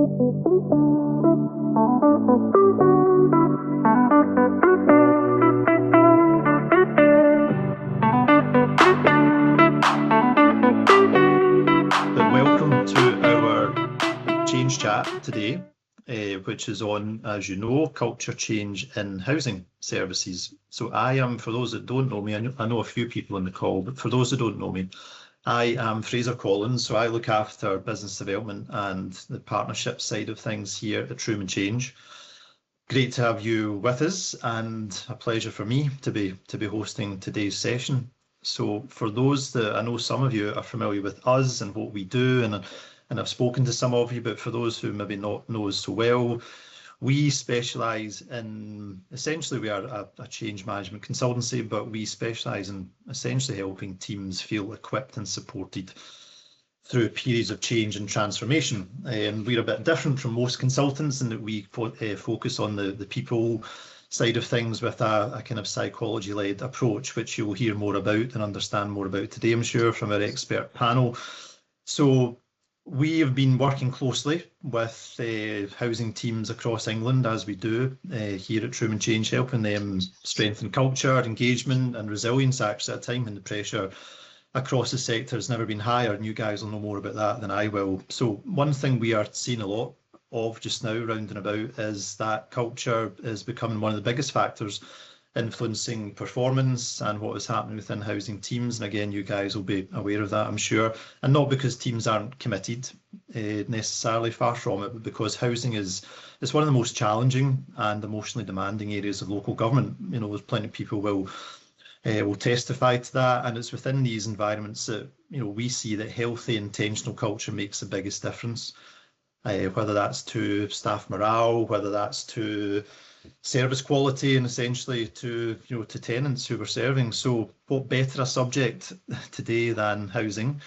Welcome to our change chat today, which is on, as you know, culture change in housing services. So I am, for those that don't know me, I know a few people on the call, but for those that don't know me, I am Fraser Collins. So I look after business development and the partnership side of things here at Trueman Change. Great to have you with us, and a pleasure for me to be hosting today's session. So for those that, I know some of you are familiar with us and what we do, and I've spoken to some of you, but for those who maybe not know us so well, we specialise in, essentially we are a change management consultancy, but we specialise in essentially helping teams feel equipped and supported through periods of change and transformation. And we're a bit different from most consultants in that we focus on the people side of things with a kind of psychology-led approach, which you'll hear more about and understand more about today, I'm sure, from our expert panel. So we have been working closely with housing teams across England, as we do here at Trueman Change, helping them strengthen culture, engagement and resilience, actually, at a time when the pressure across the sector has never been higher, and you guys will know more about that than I will. So one thing we are seeing a lot of just now round and about is that culture is becoming one of the biggest factors influencing performance and what is happening within housing teams. And again, you guys will be aware of that, I'm sure, and not because teams aren't committed necessarily, far from it, but because housing is one of the most challenging and emotionally demanding areas of local government. You know, there's plenty of people will testify to that, and it's within these environments that, you know, we see that healthy intentional culture makes the biggest difference. Whether that's to staff morale, whether that's to service quality, and essentially to, you know, to tenants who we're serving. So what better a subject today than housing?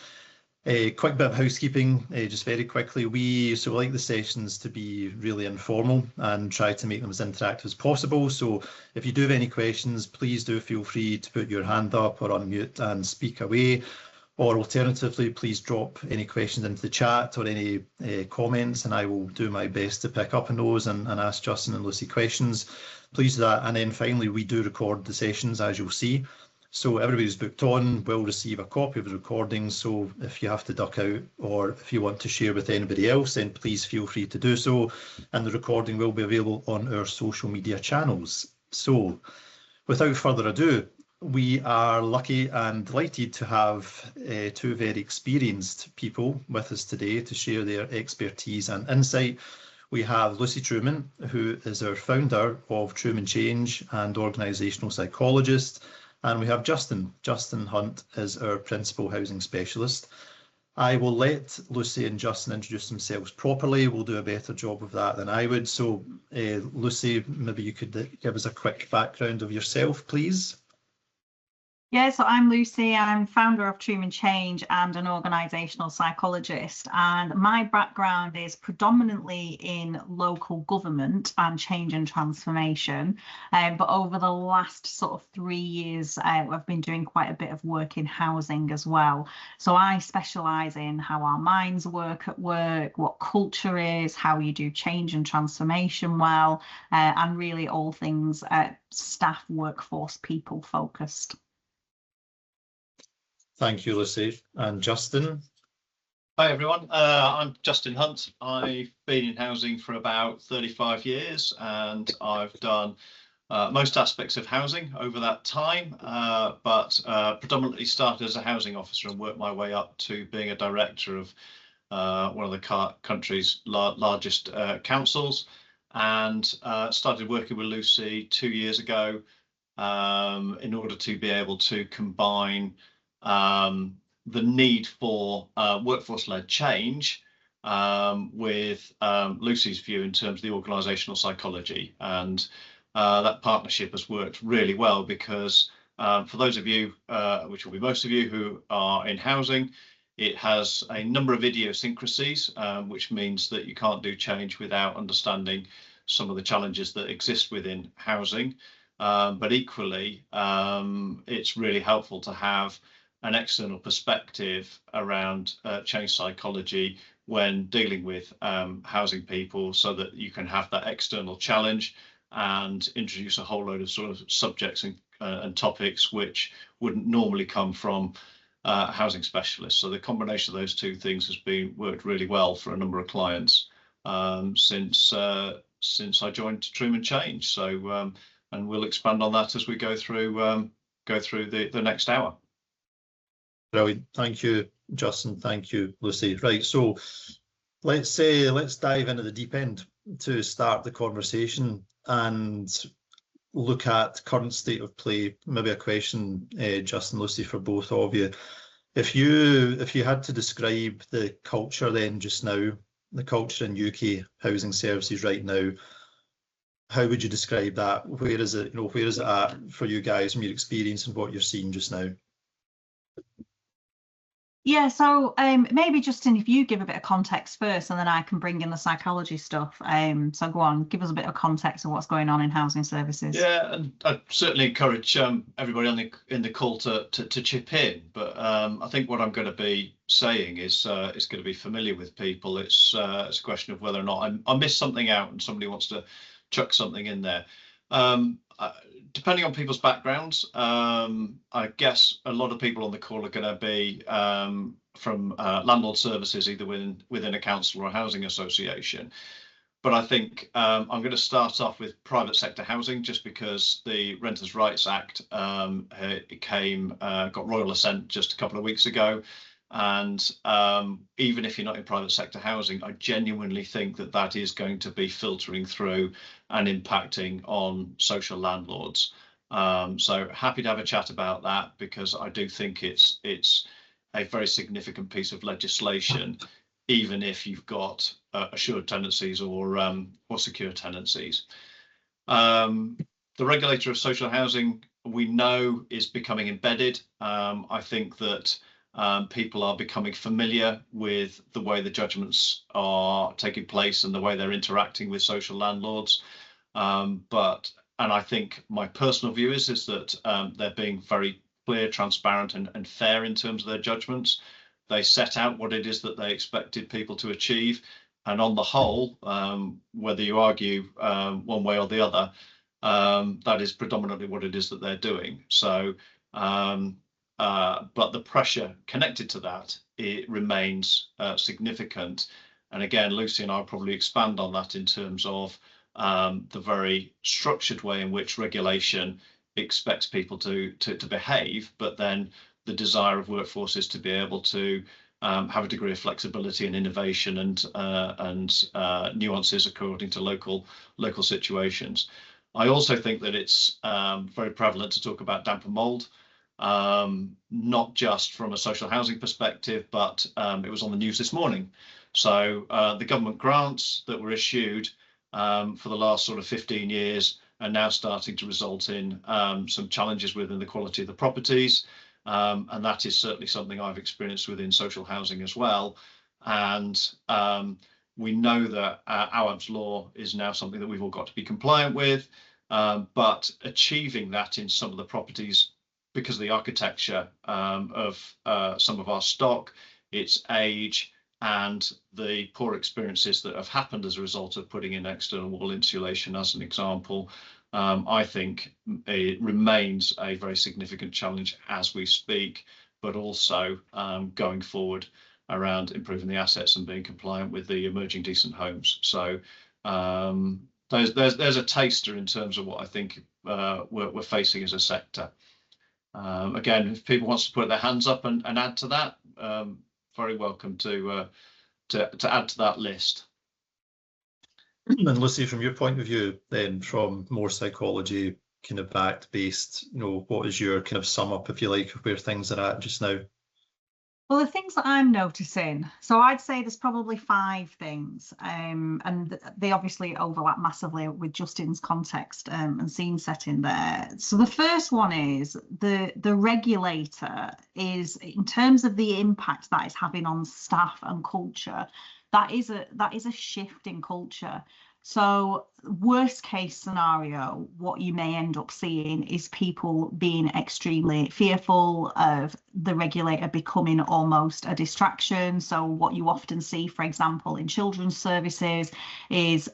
Quick bit of housekeeping, just very quickly. We like the sessions to be really informal and try to make them as interactive as possible. So if you do have any questions, please do feel free to put your hand up or unmute and speak away. Or alternatively, please drop any questions into the chat or any comments, and I will do my best to pick up on those and ask Justin and Lucy questions. Please do that. And then finally, we do record the sessions, as you'll see. So everybody who's booked on will receive a copy of the recording. So if you have to duck out or if you want to share with anybody else, then please feel free to do so. And the recording will be available on our social media channels. So without further ado, we are lucky and delighted to have two very experienced people with us today to share their expertise and insight. We have Lucy Trueman, who is our founder of Trueman Change and Organisational Psychologist, and we have Justin Hunt is our principal housing specialist. I will let Lucy and Justin introduce themselves properly. We'll do a better job of that than I would. So Lucy, maybe you could give us a quick background of yourself, please. Yeah, so I'm Lucy. I'm founder of Trueman Change and an organisational psychologist, and my background is predominantly in local government and change and transformation, but over the last sort of 3 years I've been doing quite a bit of work in housing as well. So I specialise in how our minds work at work, what culture is, how you do change and transformation well, and really all things staff, workforce, people focused. Thank you, Lucy. And Justin? Hi, everyone. I'm Justin Hunt. I've been in housing for about 35 years, and I've done most aspects of housing over that time, but predominantly started as a housing officer and worked my way up to being a director of one of the country's largest councils, and started working with Lucy 2 years ago in order to be able to combine the need for workforce-led change with Lucy's view in terms of the organisational psychology, and that partnership has worked really well because for those of you, which will be most of you who are in housing, it has a number of idiosyncrasies, which means that you can't do change without understanding some of the challenges that exist within housing, but equally it's really helpful to have an external perspective around change psychology when dealing with housing people, so that you can have that external challenge and introduce a whole load of sort of subjects and topics which wouldn't normally come from housing specialists. So the combination of those two things has worked really well for a number of clients since I joined Trueman Change. So and we'll expand on that as we go through the next hour. Brilliant. Thank you, Justin. Thank you, Lucy. Right, so let's dive into the deep end to start the conversation and look at current state of play. Maybe a question, Justin, Lucy, for both of you. If you had to describe the culture then just now, the culture in UK housing services right now, how would you describe that? Where is it? Where is it at for you guys from your experience and what you're seeing just now? Yeah, so maybe Justin, if you give a bit of context first, and then I can bring in the psychology stuff. So go on, give us a bit of context of what's going on in housing services. Yeah, and I'd certainly encourage everybody in the call to chip in. But I think what I'm going to be saying is going to be familiar with people. It's a question of whether or not I miss something out and somebody wants to chuck something in there. Depending on people's backgrounds, I guess a lot of people on the call are going to be from landlord services, either within a council or a housing association. But I think I'm going to start off with private sector housing, just because the Renters' Rights Act got royal assent just a couple of weeks ago. And even if you're not in private sector housing, I genuinely think that is going to be filtering through and impacting on social landlords. So happy to have a chat about that, because I do think it's a very significant piece of legislation, even if you've got assured tenancies or secure tenancies. The regulator of social housing, we know, is becoming embedded. I think that people are becoming familiar with the way the judgments are taking place and the way they're interacting with social landlords. And I think my personal view is that they're being very clear, transparent and fair in terms of their judgments. They set out what it is that they expected people to achieve. And on the whole, whether you argue one way or the other, that is predominantly what it is that they're doing. So but the pressure connected to that, it remains significant. And again, Lucy and I will probably expand on that in terms of the very structured way in which regulation expects people to behave, but then the desire of workforces to be able to have a degree of flexibility and innovation and nuances according to local situations. I also think that it's very prevalent to talk about damp and mould. Not just from a social housing perspective, but it was on the news this morning. So the government grants that were issued for the last sort of 15 years are now starting to result in some challenges within the quality of the properties. And that is certainly something I've experienced within social housing as well. And we know that AWAB's law is now something that we've all got to be compliant with, but achieving that in some of the properties, because of the architecture of some of our stock, its age, and the poor experiences that have happened as a result of putting in external wall insulation, as an example, I think it remains a very significant challenge as we speak, but also going forward around improving the assets and being compliant with the emerging decent homes. So there's a taster in terms of what I think we're facing as a sector. Again, if people want to put their hands up and add to that, very welcome to add to that list. And Lucy, from your point of view, then, from more psychology kind of backed based, what is your kind of sum up, if you like, of where things are at just now? Well, the things that I'm noticing, so I'd say there's probably 5 things, and they obviously overlap massively with Justin's context and scene setting there. So the first one is the regulator is, in terms of the impact that it's having on staff and culture, that is a shift in culture. So worst case scenario, what you may end up seeing is people being extremely fearful of the regulator becoming almost a distraction. So what you often see, for example, in children's services is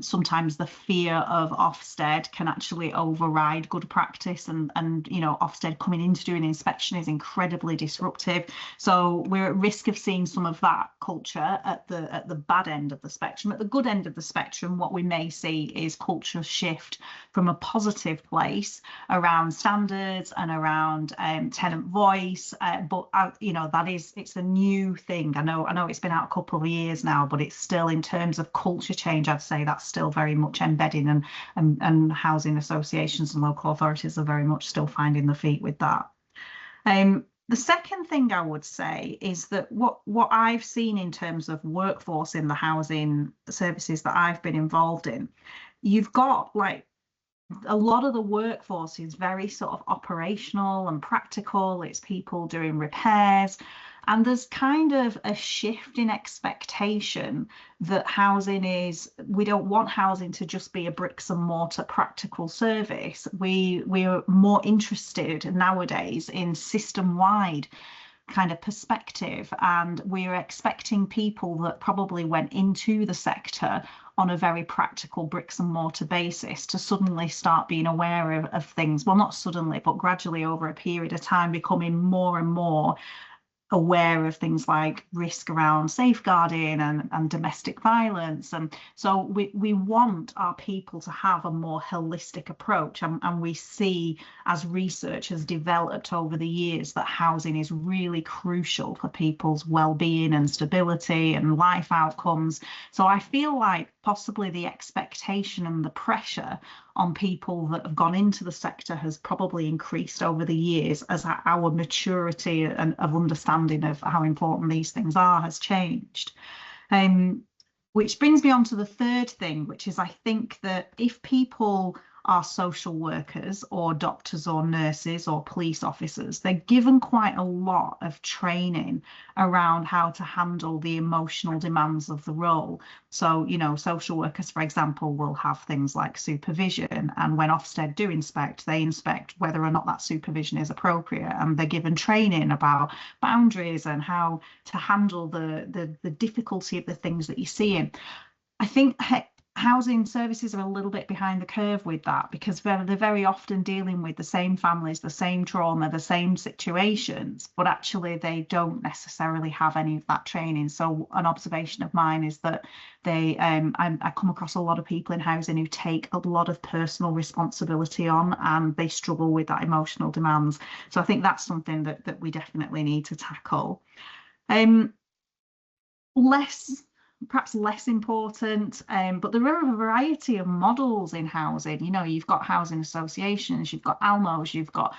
sometimes the fear of Ofsted can actually override good practice, and Ofsted coming in to do an inspection is incredibly disruptive. So we're at risk of seeing some of that culture at the bad end of the spectrum. At the good end of the spectrum, what we may see is culture shift from a positive place around standards and around tenant voice, but it's a new thing. I know it's been out a couple of years now, but it's still, in terms of culture change, I'd say that's still very much embedding, and housing associations and local authorities are very much still finding their feet with that. The second thing I would say is that what I've seen in terms of workforce in the housing services that I've been involved in, you've got like a lot of the workforce is very sort of operational and practical. It's people doing repairs. And there's kind of a shift in expectation that we don't want housing to just be a bricks and mortar practical service. We're more interested nowadays in system-wide kind of perspective, and we're expecting people that probably went into the sector on a very practical bricks and mortar basis to suddenly start being aware of things. Well, not suddenly, but gradually over a period of time, becoming more and more aware of things like risk around safeguarding and domestic violence. And so we want our people to have a more holistic approach, and we see, as research has developed over the years, that housing is really crucial for people's well-being and stability and life outcomes. So I feel like possibly the expectation and the pressure on people that have gone into the sector has probably increased over the years as our maturity and of understanding of how important these things are has changed. Which brings me on to the third thing, which is, I think that if people are social workers or doctors or nurses or police officers, they're given quite a lot of training around how to handle the emotional demands of the role. So, social workers, for example, will have things like supervision, and when Ofsted do inspect, they inspect whether or not that supervision is appropriate, and they're given training about boundaries and how to handle the difficulty of the things that you're seeing. I think housing services are a little bit behind the curve with that, because they're very often dealing with the same families, the same trauma, the same situations, but actually they don't necessarily have any of that training. So an observation of mine is that I come across a lot of people in housing who take a lot of personal responsibility on, and they struggle with that emotional demands. So I think that's something that we definitely need to tackle. Perhaps less important, but there are a variety of models in housing. You've got housing associations, you've got ALMOs, you've got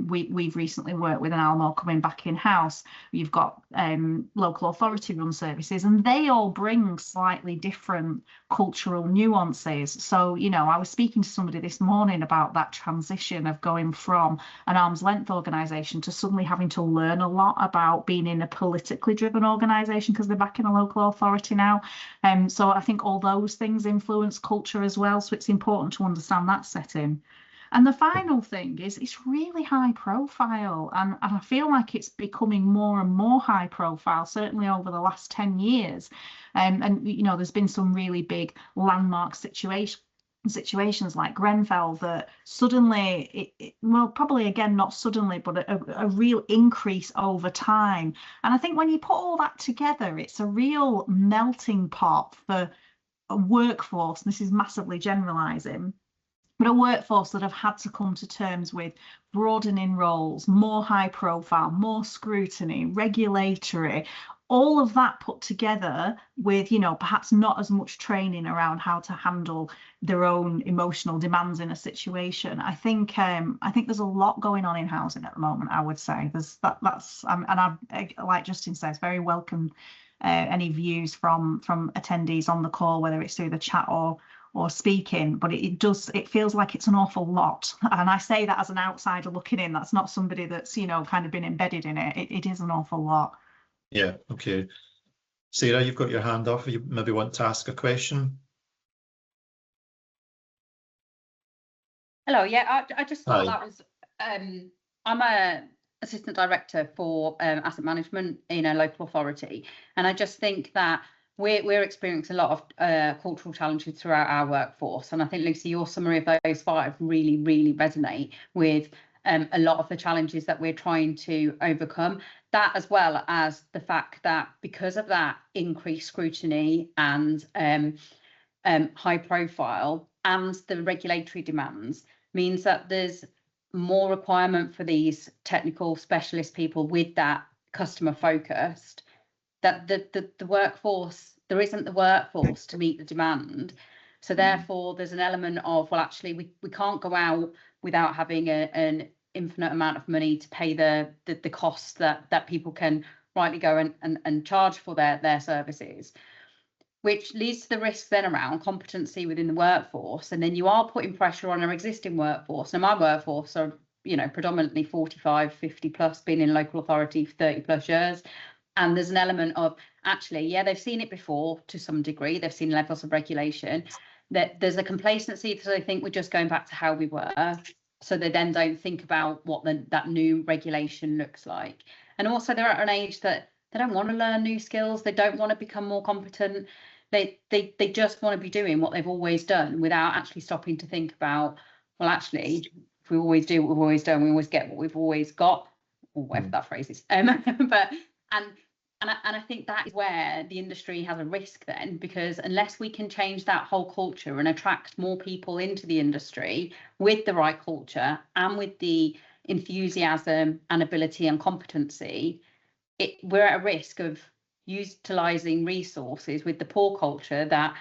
we've recently worked with an ALMO coming back in-house. You've got local authority run services, and they all bring slightly different cultural nuances. So I was speaking to somebody this morning about that transition of going from an arm's length organisation to suddenly having to learn a lot about being in a politically driven organisation because they're back in a local authority now. So I think all those things influence culture as well. So it's important to understand that setting. And the final thing is it's really high profile, and I feel like it's becoming more and more high profile, certainly over the last 10 years. And there's been some really big landmark situations like Grenfell that suddenly, probably again, not suddenly, but a real increase over time. And I think when you put all that together, it's a real melting pot for a workforce. This is massively generalizing, but a workforce that have had to come to terms with broadening roles, more high profile, more scrutiny, regulatory, all of that put together with, perhaps not as much training around how to handle their own emotional demands in a situation. I think there's a lot going on in housing at the moment. I would say and I, like Justin says, very welcome any views from attendees on the call, whether it's through the chat or speaking, but it feels like it's an awful lot. And I say that as an outsider looking in. That's not somebody that's kind of been embedded in it. It is an awful lot. Yeah, okay. Sarah, you've got your hand up. You maybe want to ask a question? Hello, yeah, I just thought Hi. that was, I'm a assistant director for asset management in a local authority, and I just think that we're experiencing a lot of cultural challenges throughout our workforce, and I think, Lucy, your summary of those 5 really resonate with a lot of the challenges that we're trying to overcome. That, as well as the fact that because of that increased scrutiny and high profile and the regulatory demands, means that there's more requirement for these technical specialist people with that customer focused, that the workforce, there isn't the workforce to meet the demand. So therefore there's an element of, well, actually we can't go out without having an infinite amount of money to pay the costs that people can rightly go and charge for their services, which leads to the risks then around competency within the workforce. And then you are putting pressure on our existing workforce. Now, my workforce are, predominantly 45, 50 plus, been in local authority for 30 plus years. And there's an element of, actually, yeah, they've seen it before to some degree. They've seen levels of regulation. That there's a complacency, so they think we're just going back to how we were. So they then don't think about what that new regulation looks like. And also they're at an age that they don't want to learn new skills. They don't want to become more competent. They just want to be doing what they've always done without actually stopping to think about, well, actually, if we always do what we've always done, we always get what we've always got, or whatever that phrase is. But I think that is where the industry has a risk then, because unless we can change that whole culture and attract more people into the industry with the right culture and with the enthusiasm and ability and competency, we're at a risk of utilising resources with the poor culture, that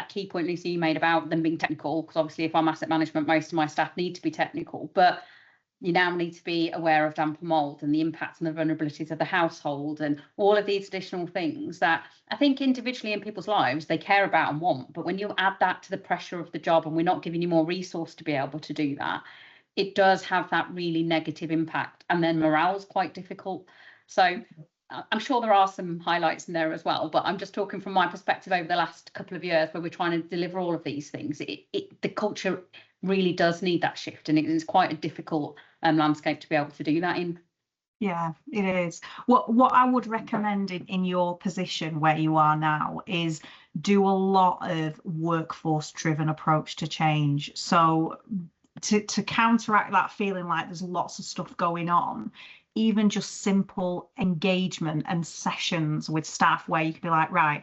key point, Lucy, you made about them being technical, because obviously if I'm asset management, most of my staff need to be technical, but you now need to be aware of damp and mould and the impacts and the vulnerabilities of the household and all of these additional things that I think individually in people's lives they care about and want. But when you add that to the pressure of the job and we're not giving you more resource to be able to do that, it does have that really negative impact, and then morale's quite difficult. So I'm sure there are some highlights in there as well, but I'm just talking from my perspective over the last couple of years where we're trying to deliver all of these things. The culture really does need that shift, and it is quite a difficult landscape to be able to do that in. Yeah, it is. What I would recommend in your position where you are now is do a lot of workforce driven approach to change. So to counteract that feeling like there's lots of stuff going on, even just simple engagement and sessions with staff where you can be like, right,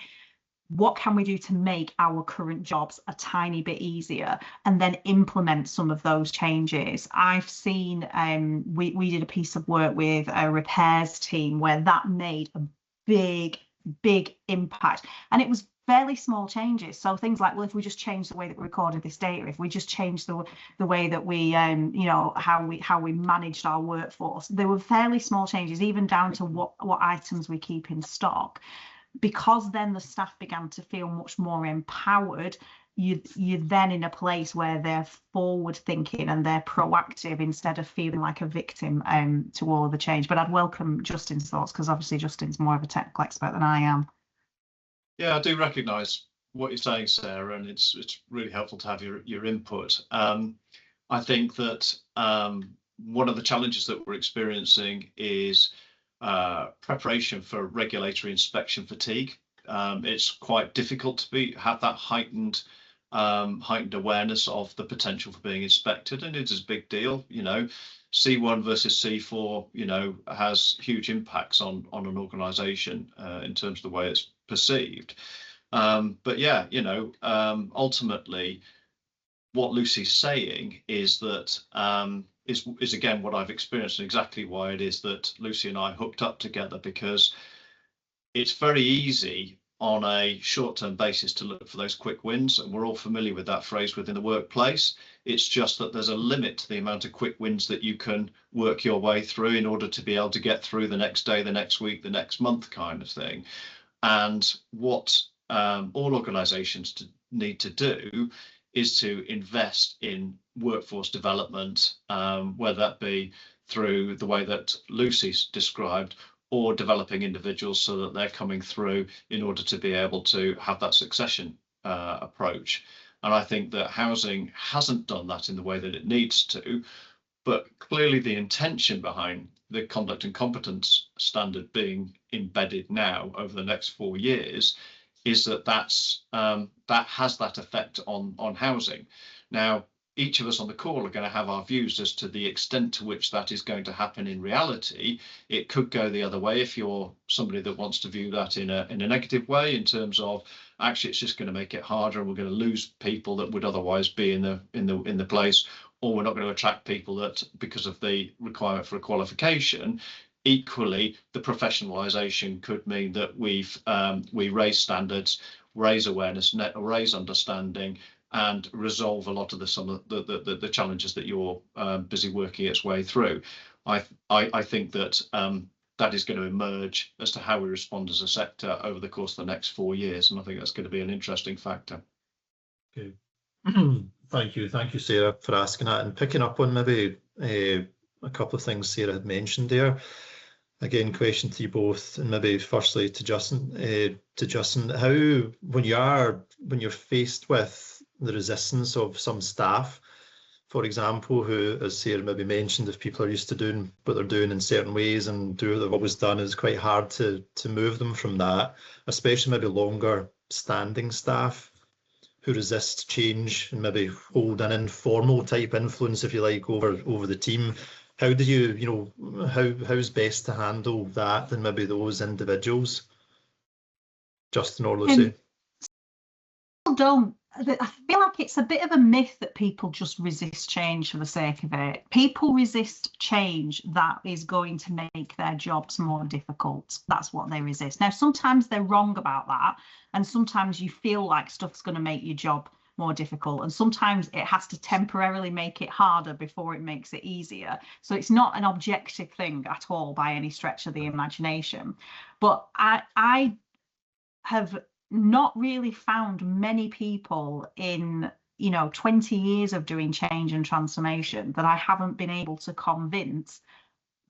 what can we do to make our current jobs a tiny bit easier, and then implement some of those changes. I've seen we did a piece of work with a repairs team where that made a big impact, and it was fairly small changes. So things like, well, if we just change the way that we recorded this data, if we just change the way that we how we managed our workforce, there were fairly small changes, even down to what items we keep in stock. Because then the staff began to feel much more empowered, you're then in a place where they're forward thinking and they're proactive instead of feeling like a victim to all of the change. But I'd welcome Justin's thoughts, because obviously Justin's more of a technical expert than I am. Yeah, I do recognise what you're saying, Sarah, and it's really helpful to have your input. I think that one of the challenges that we're experiencing is preparation for regulatory inspection fatigue. It's quite difficult to have that heightened awareness of the potential for being inspected, and it is a big deal. C1 versus C4, has huge impacts on an organisation in terms of the way it's perceived. But yeah, ultimately, what Lucy's saying is that is again what I've experienced, and exactly why it is that Lucy and I hooked up together, because it's very easy on a short-term basis to look for those quick wins, and we're all familiar with that phrase within the workplace. It's just that there's a limit to the amount of quick wins that you can work your way through in order to be able to get through the next day, the next week, the next month kind of thing. And what all organisations need to do is to invest in workforce development, whether that be through the way that Lucy's described, or developing individuals so that they're coming through in order to be able to have that succession approach. And I think that housing hasn't done that in the way that it needs to. But clearly the intention behind the conduct and competence standard being embedded now over the next 4 years is that that has that effect on housing. Now, each of us on the call are going to have our views as to the extent to which that is going to happen in reality. It could go the other way if you're somebody that wants to view that in a negative way, in terms of actually it's just going to make it harder and we're going to lose people that would otherwise be in the place, or we're not going to attract people that, because of the requirement for a qualification. Equally, the professionalisation could mean that we raise standards, raise awareness, raise understanding, and resolve a lot of the challenges that you're busy working its way through. I think that that is going to emerge as to how we respond as a sector over the course of the next 4 years, and I think that's going to be an interesting factor. Okay. Thank you, Sarah, for asking that, and picking up on maybe a couple of things Sarah had mentioned there. Again, question to you both, and maybe firstly to Justin. How, when you're faced with the resistance of some staff, for example, who, as Sarah maybe mentioned, if people are used to doing what they're doing in certain ways and do what they've always done, it's quite hard to move them from that, especially maybe longer standing staff who resist change and maybe hold an informal type influence, if you like, over the team. How do you, how's best to handle that and maybe those individuals? Justin or Lucy? I feel like it's a bit of a myth that people just resist change for the sake of it. People resist change that is going to make their jobs more difficult. That's what they resist. Now, sometimes they're wrong about that, and sometimes you feel like stuff's going to make your job more difficult, and sometimes it has to temporarily make it harder before it makes it easier. So it's not an objective thing at all by any stretch of the imagination. But I have not really found many people in 20 years of doing change and transformation that I haven't been able to convince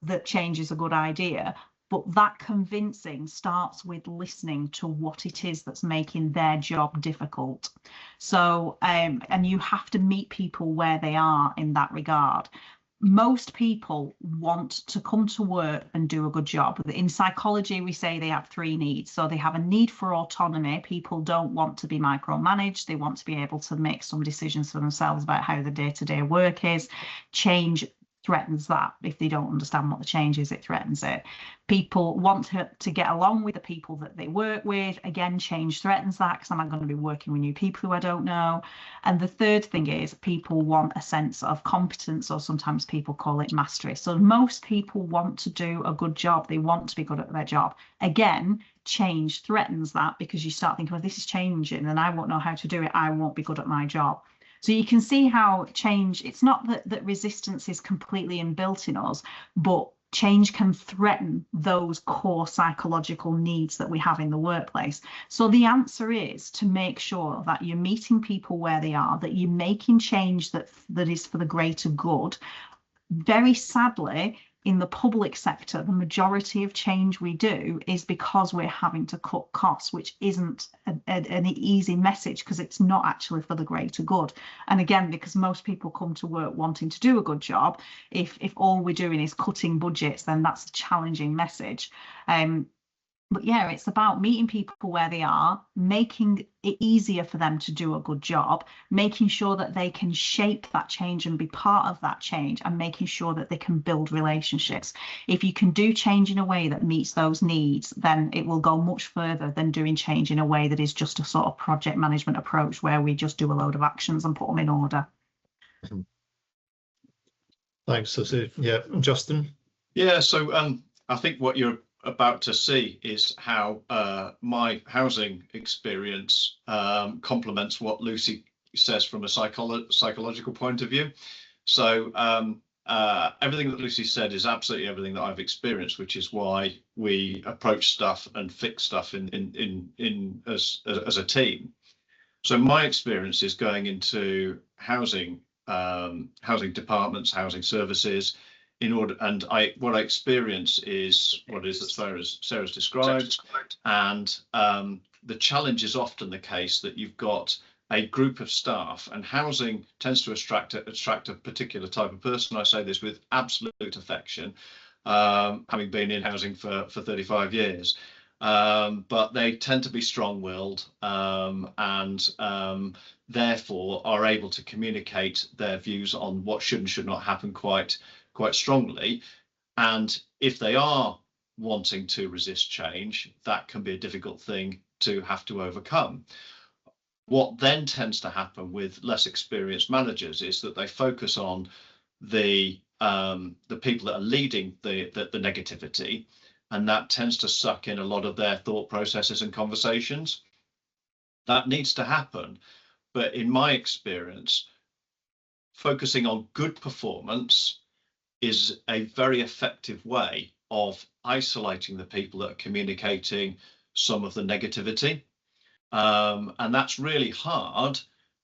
that change is a good idea. But that convincing starts with listening to what it is that's making their job difficult. So and you have to meet people where they are in that regard. Most people want to come to work and do a good job. In psychology, we say they have 3 needs. So they have a need for autonomy. People don't want to be micromanaged. They want to be able to make some decisions for themselves about how the day-to-day work is. Change threatens that. If they don't understand what the change is, it threatens it. People want to get along with the people that they work with. Again, change threatens that, because I'm not going to be working with new people who I don't know. And the third thing is people want a sense of competence, or sometimes people call it mastery. So most people want to do a good job. They want to be good at their job. Again, change threatens that, because you start thinking, well, this is changing and I won't know how to do it. I won't be good at my job. So you can see how change, it's not that resistance is completely inbuilt in us, but change can threaten those core psychological needs that we have in the workplace. So the answer is to make sure that you're meeting people where they are, that you're making change that is for the greater good. Very sadly, in the public sector, the majority of change we do is because we're having to cut costs, which isn't an easy message, because it's not actually for the greater good. And again, because most people come to work wanting to do a good job, if all we're doing is cutting budgets, then that's a challenging message. But yeah, it's about meeting people where they are, making it easier for them to do a good job, making sure that they can shape that change and be part of that change, and making sure that they can build relationships. If you can do change in a way that meets those needs, then it will go much further than doing change in a way that is just a sort of project management approach where we just do a load of actions and put them in order. Thanks, Lucy. Yeah, Justin? Yeah, so I think what you're about to see is how my housing experience complements what Lucy says from a psychological point of view. So everything that Lucy said is absolutely everything that I've experienced, which is why we approach stuff and fix stuff in as a team. So my experience is going into housing departments, housing services, what I experience is what it is that Sarah's described, and the challenge is often the case that you've got a group of staff, and housing tends to attract a particular type of person. I say this with absolute affection, having been in housing for 35 years. But they tend to be strong-willed and therefore are able to communicate their views on what should and should not happen quite strongly. And if they are wanting to resist change, that can be a difficult thing to have to overcome. What then tends to happen with less experienced managers is that they focus on the people that are leading the negativity, and that tends to suck in a lot of their thought processes and conversations. That needs to happen, but in my experience, focusing on good performance is a very effective way of isolating the people that are communicating some of the negativity. And that's really hard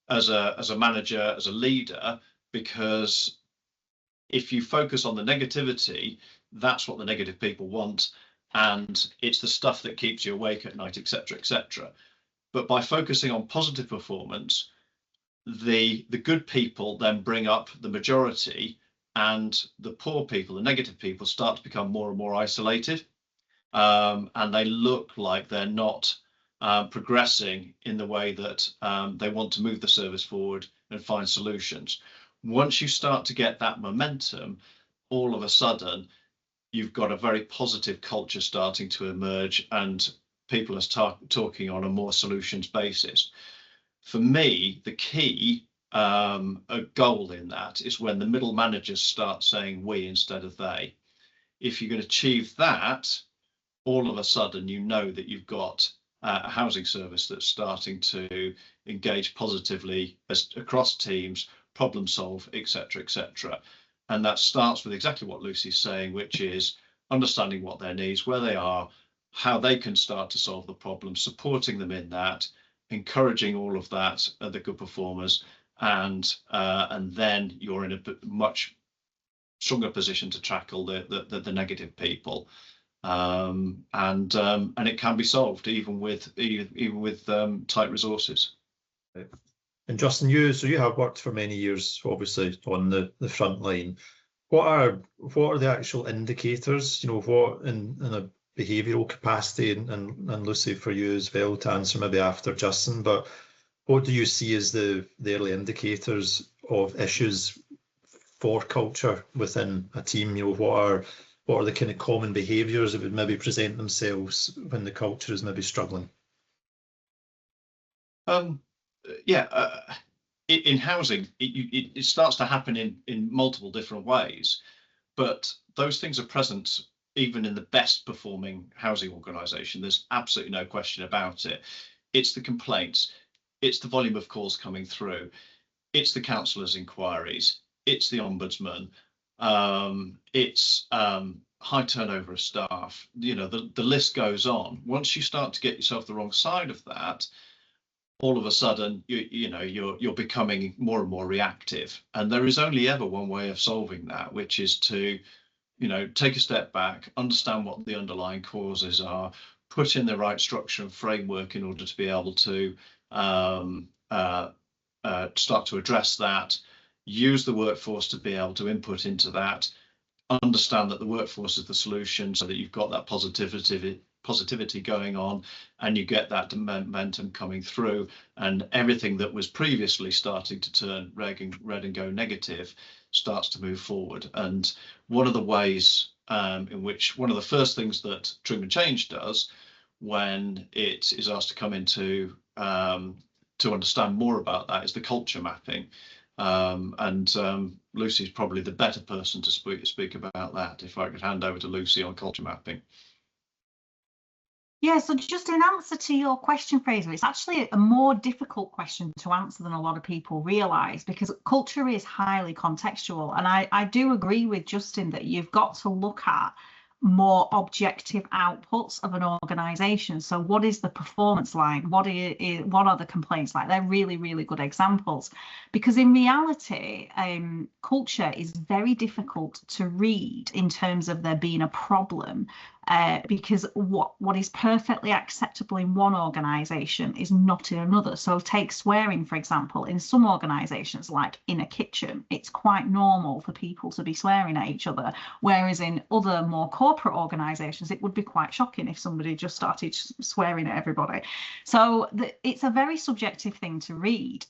as a manager, as a leader, because if you focus on the negativity, that's what the negative people want, and it's the stuff that keeps you awake at night, etc., etc. But by focusing on positive performance, the good people then bring up the majority, and the poor people, the negative people, start to become more and more isolated, and they look like they're not progressing in the way that they want to move the service forward and find solutions. Once you start to get that momentum, all of a sudden you've got a very positive culture starting to emerge, and people are talking on a more solutions basis. For me, the key goal in that is when the middle managers start saying we instead of they. If you can achieve that, all of a sudden you know that you've got a housing service that's starting to engage positively across teams, problem solve, etc., etc. And that starts with exactly what Lucy's saying, which is understanding what their needs, where they are, how they can start to solve the problem, supporting them in that, encouraging all of that, the good performers, and then you're in a much stronger position to tackle the negative people. And it can be solved even with tight resources. And Justin, you have worked for many years, obviously, on the front line. What are the actual indicators? You know, what in a behavioural capacity, and Lucy, for you as well to answer maybe after Justin, but what do you see as the early indicators of issues for culture within a team? You know, what are the kind of common behaviours that would maybe present themselves when the culture is maybe struggling? In housing, it starts to happen in multiple different ways, but those things are present even in the best performing housing organisation. There's absolutely no question about it. It's the complaints, it's the volume of calls coming through, it's the councillors' inquiries, it's the ombudsman, it's high turnover of staff. You know, the list goes on. Once you start to get yourself the wrong side of that, all of a sudden you're becoming more and more reactive, and there is only ever one way of solving that, which is to take a step back, understand what the underlying causes are, put in the right structure and framework in order to be able to start to address that, use the workforce to be able to input into that, understand that the workforce is the solution, so that you've got that positivity going on, and you get that momentum coming through, and everything that was previously starting to turn red and go negative starts to move forward. And one of the ways in which one of the first things that Trueman Change does when it is asked to come into to understand more about that is the culture mapping. Lucy's probably the better person to speak about that, if I could hand over to Lucy on culture mapping. Yeah, so just in answer to your question, Fraser, it's actually a more difficult question to answer than a lot of people realise, because culture is highly contextual. And I do agree with Justin that you've got to look at more objective outputs of an organisation. So what is the performance like? What are the complaints like? They're really, really good examples, because in reality, culture is very difficult to read in terms of there being a problem because what is perfectly acceptable in one organisation is not in another. So take swearing, for example. In some organisations, like in a kitchen, it's quite normal for people to be swearing at each other, whereas in other more corporate organisations, it would be quite shocking if somebody just started swearing at everybody. So it's a very subjective thing to read.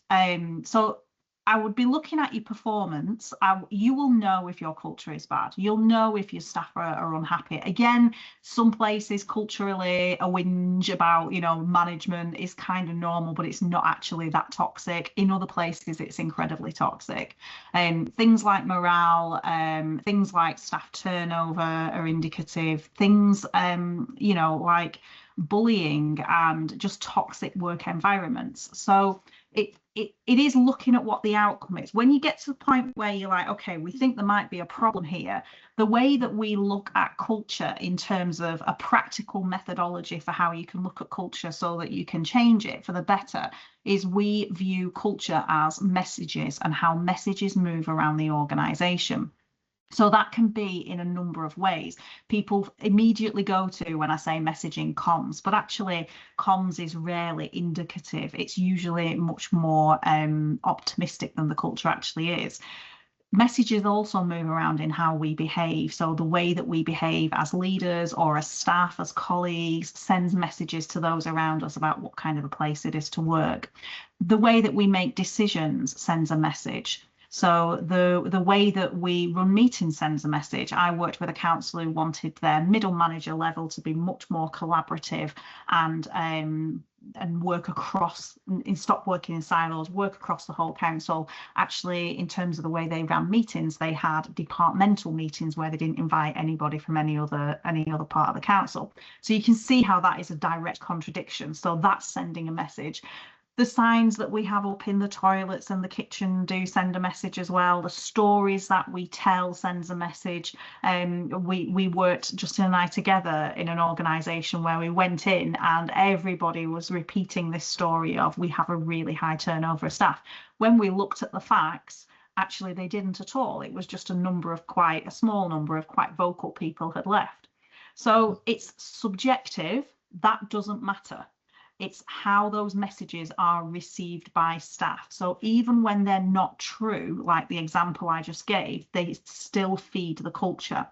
So I would be looking at your performance. You will know if your culture is bad. You'll know if your staff are unhappy. Again, some places culturally a whinge about, you know, management is kind of normal, but it's not actually that toxic. In other places, it's incredibly toxic. Things like morale, things like staff turnover are indicative. Things, you know, like bullying and just toxic work environments. So it is looking at what the outcome is. When you get to the point where you're like, okay, we think there might be a problem here, the way that we look at culture in terms of a practical methodology for how you can look at culture so that you can change it for the better is we view culture as messages and how messages move around the organisation. So that can be in a number of ways. People immediately go to, when I say messaging, comms, but actually comms is rarely indicative. It's usually much more optimistic than the culture actually is. Messages also move around in how we behave. So the way that we behave as leaders or as staff, as colleagues, sends messages to those around us about what kind of a place it is to work. The way that we make decisions sends a message. So the way that we run meetings sends a message. I worked with a council who wanted their middle manager level to be much more collaborative and work across, and stop working in silos, work across the whole council. Actually, in terms of the way they ran meetings, they had departmental meetings where they didn't invite anybody from any other part of the council. So you can see how that is a direct contradiction. So that's sending a message. The signs that we have up in the toilets and the kitchen do send a message as well. The stories that we tell sends a message. We worked, Justin and I, together in an organisation where we went in and everybody was repeating this story of we have a really high turnover of staff. When we looked at the facts, actually they didn't at all. It was just a small number of quite vocal people had left. So it's subjective. That doesn't matter. It's how those messages are received by staff. So even when they're not true, like the example I just gave, they still feed the culture.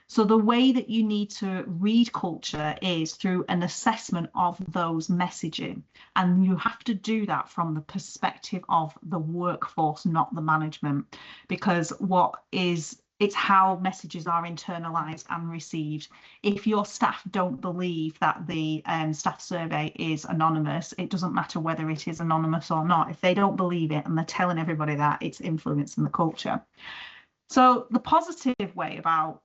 So the way that you need to read culture is through an assessment of those messaging. And you have to do that from the perspective of the workforce, not the management, because it's how messages are internalised and received. If your staff don't believe that the staff survey is anonymous, it doesn't matter whether it is anonymous or not. If they don't believe it and they're telling everybody that, it's influencing the culture. So the positive way about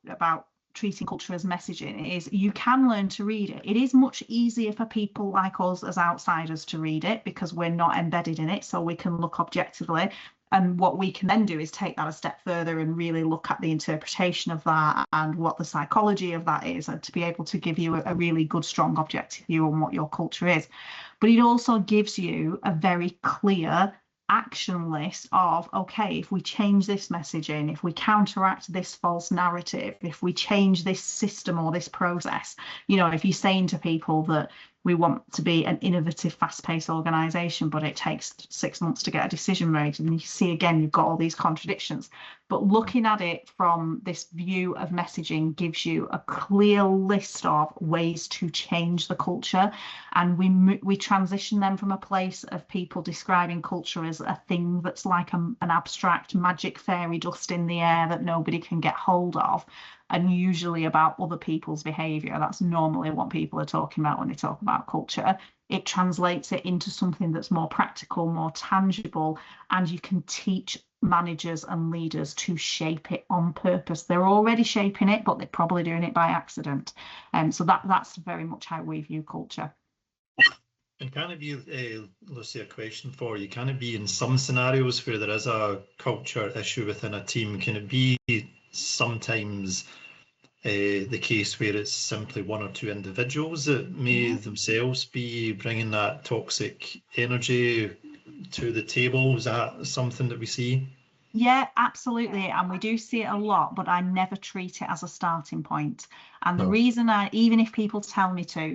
treating culture as messaging is you can learn to read it. It is much easier for people like us as outsiders to read it because we're not embedded in it, so we can look objectively. And what we can then do is take that a step further and really look at the interpretation of that and what the psychology of that is, and to be able to give you a really good, strong, objective view on what your culture is. But it also gives you a very clear action list of, okay, if we change this messaging, if we counteract this false narrative, if we change this system or this process, you know, if you're saying to people that we want to be an innovative, fast-paced organisation, but it takes 6 months to get a decision made, and you see again you've got all these contradictions. But looking at it from this view of messaging gives you a clear list of ways to change the culture, and we transition them from a place of people describing culture as a thing that's like an abstract magic fairy dust in the air that nobody can get hold of, and usually about other people's behaviour. That's normally what people are talking about when they talk about culture. It translates it into something that's more practical, more tangible, and you can teach managers and leaders to shape it on purpose. They're already shaping it, but they're probably doing it by accident. So that's very much how we view culture. And can it be, Lucy, a question for you? Can it be in some scenarios where there is a culture issue within a team, can it be sometimes the case where it's simply one or two individuals that may themselves be bringing that toxic energy to the table? Is that something that we see? Yeah, absolutely. And we do see it a lot, but I never treat it as a starting point. And the reason even if people tell me to,